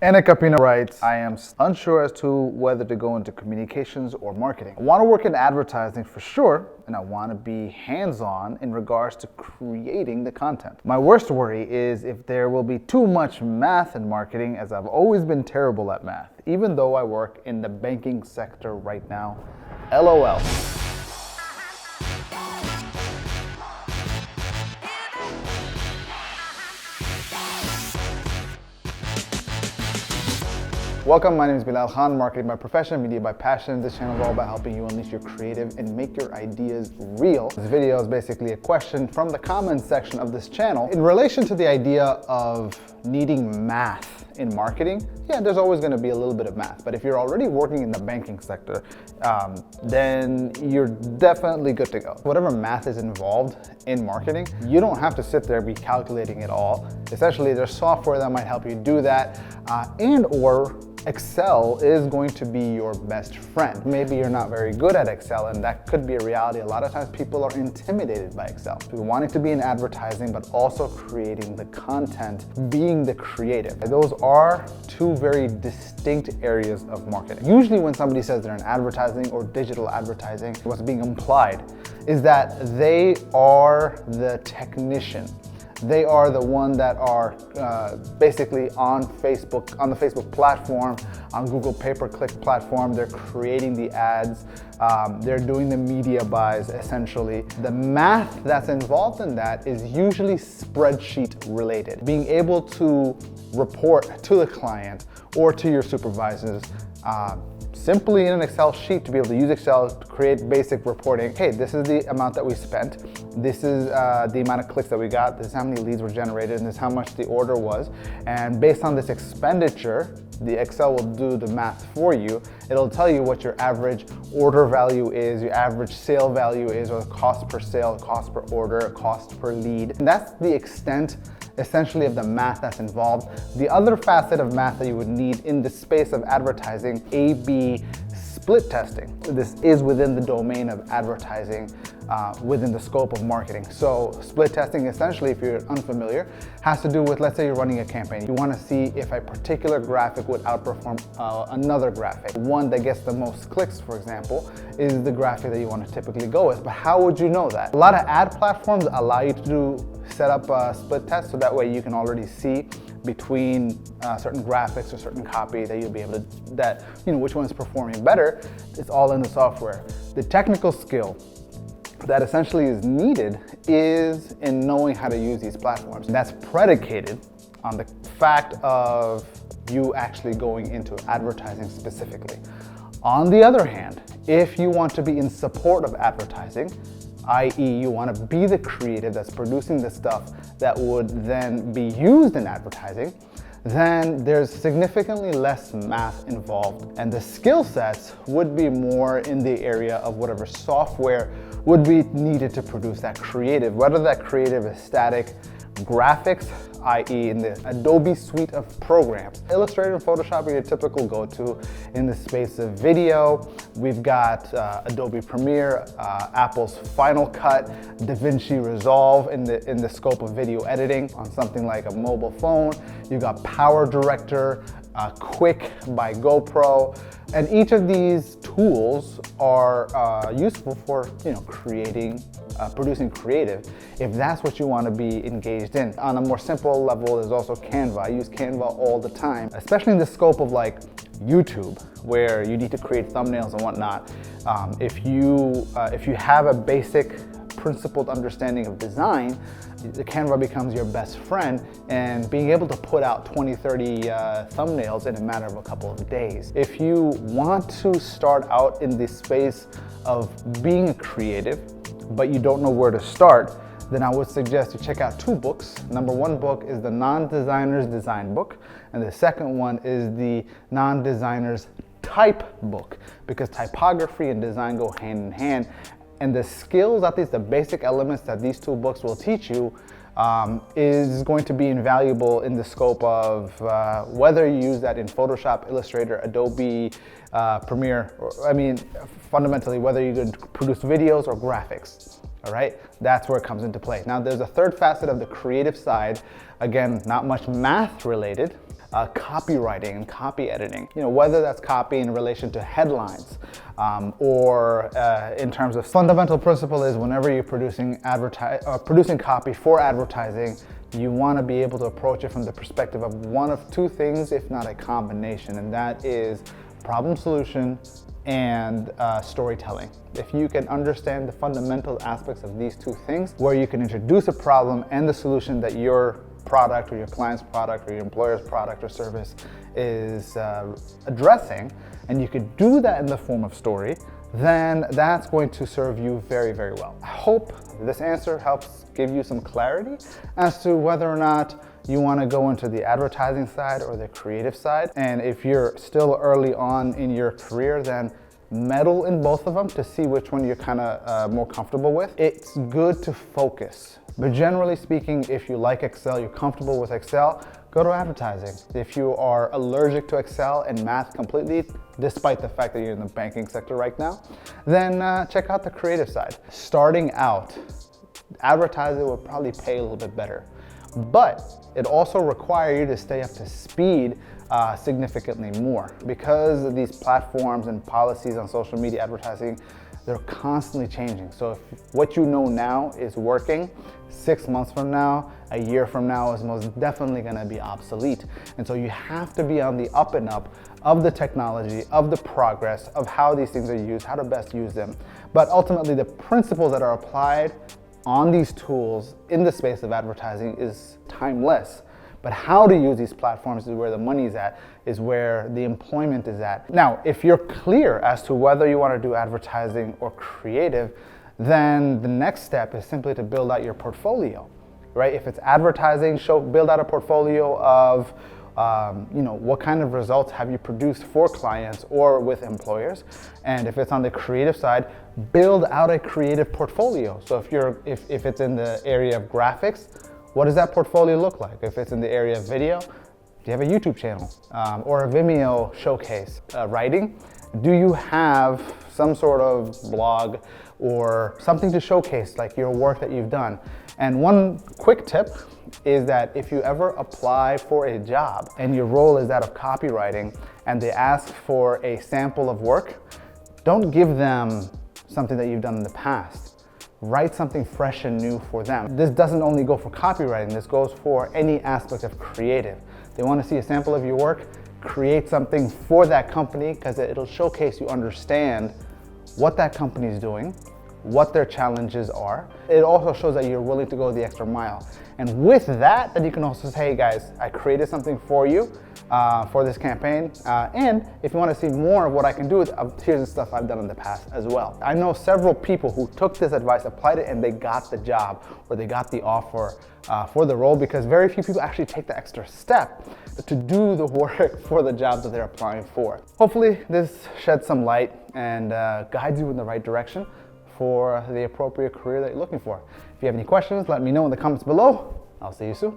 Anna Capino writes, I am unsure as to whether to go into communications or marketing. I want to work in advertising for sure, and I want to be hands-on in regards to creating the content. My worst worry is if there will be too much math in marketing, as I've always been terrible at math, even though I work in the banking sector right now. LOL. Welcome, my name is Belal Khan, marketing by profession, media by passion. This channel is all about helping you unleash your creative and make your ideas real. This video is basically a question from the comments section of this channel in relation to the idea of needing math in marketing. Yeah, there's always going to be a little bit of math, but if you're already working in the banking sector, then you're definitely good to go. Whatever math is involved in marketing, you don't have to sit there and be calculating it all. Essentially, there's software that might help you do that, and or Excel is going to be your best friend. Maybe you're not very good at Excel, and that could be a reality. A lot of times people are intimidated by Excel. So wanting to be in advertising, but also creating the content, being the creative. Those are two very distinct areas of marketing. Usually when somebody says they're in advertising or digital advertising, what's being implied is that they are the technician. They are the one that are basically on Facebook, on the Facebook platform, on Google pay-per-click platform. They're creating the ads. They're doing the media buys, essentially. The math that's involved in that is usually spreadsheet related. Being able to report to the client or to your supervisors simply in an Excel sheet, to be able to use Excel to create basic reporting. Hey, this is the amount that we spent. This is the amount of clicks that we got. This is how many leads were generated, and this is how much the order was. And based on this expenditure, the Excel will do the math for you. It'll tell you what your average order value is, your average sale value is, or the cost per sale, cost per order, cost per lead. And that's the extent essentially of the math that's involved. The other facet of math that you would need in the space of advertising, A/B split testing. This is within the domain of advertising, within the scope of marketing. So split testing, essentially, if you're unfamiliar, has to do with, let's say you're running a campaign. You want to see if a particular graphic would outperform another graphic. One that gets the most clicks, for example, is the graphic that you want to typically go with. But how would you know that? A lot of ad platforms allow you to set up a split test, so that way you can already see between certain graphics or certain copy that you'll be able to, which one's performing better. It's all in the software. The technical skill that essentially is needed is in knowing how to use these platforms. And that's predicated on the fact of you actually going into advertising specifically. On the other hand, if you want to be in support of advertising, i.e. you want to be the creative that's producing the stuff that would then be used in advertising, then there's significantly less math involved, and the skill sets would be more in the area of whatever software would be needed to produce that creative, whether that creative is static graphics, i.e. in the Adobe suite of programs. Illustrator and Photoshop are your typical go-to. In the space of video, we've got Adobe Premiere, Apple's Final Cut, DaVinci Resolve in the scope of video editing on something like a mobile phone. You've got Power Director, Quick by GoPro, and each of these tools are useful for producing creative, if that's what you want to be engaged in. On a more simple level, there's also Canva. I use Canva all the time, especially in the scope of like YouTube, where you need to create thumbnails and whatnot. If you have a basic principled understanding of design, the Canva becomes your best friend, and being able to put out 20, 30 thumbnails in a matter of a couple of days. If you want to start out in the space of being a creative, but you don't know where to start, then I would suggest you check out two books. Number one book is the Non-Designer's Design book, and the second one is the Non-Designer's Type book, because typography and design go hand in hand. And the skills, at least the basic elements that these two books will teach you, is going to be invaluable in the scope of whether you use that in Photoshop, Illustrator, Adobe Premiere, fundamentally whether you're going to produce videos or graphics. All right, that's where it comes into play. Now there's a third facet of the creative side, again, not much math related, copywriting and copy editing. Whether that's copy in relation to headlines or in terms of fundamental principle is whenever you're producing copy for advertising, you want to be able to approach it from the perspective of one of two things, if not a combination, and that is problem solution and storytelling. If you can understand the fundamental aspects of these two things, where you can introduce a problem and the solution that your product or your client's product or your employer's product or service is addressing, and you could do that in the form of story, then that's going to serve you very, very well. I hope this answer helps give you some clarity as to whether or not you want to go into the advertising side or the creative side. And if you're still early on in your career, then meddle in both of them to see which one you're kind of more comfortable with. It's good to focus. But generally speaking, if you like Excel, you're comfortable with Excel, go to advertising. If you are allergic to Excel and math completely, despite the fact that you're in the banking sector right now, then check out the creative side. Starting out, advertising will probably pay a little bit better, but it also requires you to stay up to speed significantly more, because of these platforms and policies on social media advertising, they're constantly changing. So if what you know now is working, 6 months from now, a year from now is most definitely gonna be obsolete. And so you have to be on the up and up of the technology, of the progress, of how these things are used, how to best use them. But ultimately the principles that are applied on these tools in the space of advertising is timeless. But how to use these platforms is where the money's at, is where the employment is at. Now, if you're clear as to whether you want to do advertising or creative, then the next step is simply to build out your portfolio, right? If it's advertising, build out a portfolio of what kind of results have you produced for clients or with employers. And if it's on the creative side, build out a creative portfolio. So if it's in the area of graphics, what does that portfolio look like? If it's in the area of video, do you have a YouTube channel or a Vimeo showcase? Writing, do you have some sort of blog or something to showcase like your work that you've done? And one quick tip is that if you ever apply for a job and your role is that of copywriting and they ask for a sample of work, don't give them something that you've done in the past. Write something fresh and new for them. This doesn't only go for copywriting, this goes for any aspect of creative. They want to see a sample of your work, create something for that company, because it'll showcase you understand what that company is doing, what their challenges are. It also shows that you're willing to go the extra mile. And with that, then you can also say, hey guys, I created something for you for this campaign. And if you want to see more of what I can do, here's the stuff I've done in the past as well. I know several people who took this advice, applied it, and they got the job or they got the offer for the role, because very few people actually take the extra step to do the work for the job that they're applying for. Hopefully this sheds some light and guides you in the right direction for the appropriate career that you're looking for. If you have any questions, let me know in the comments below. I'll see you soon.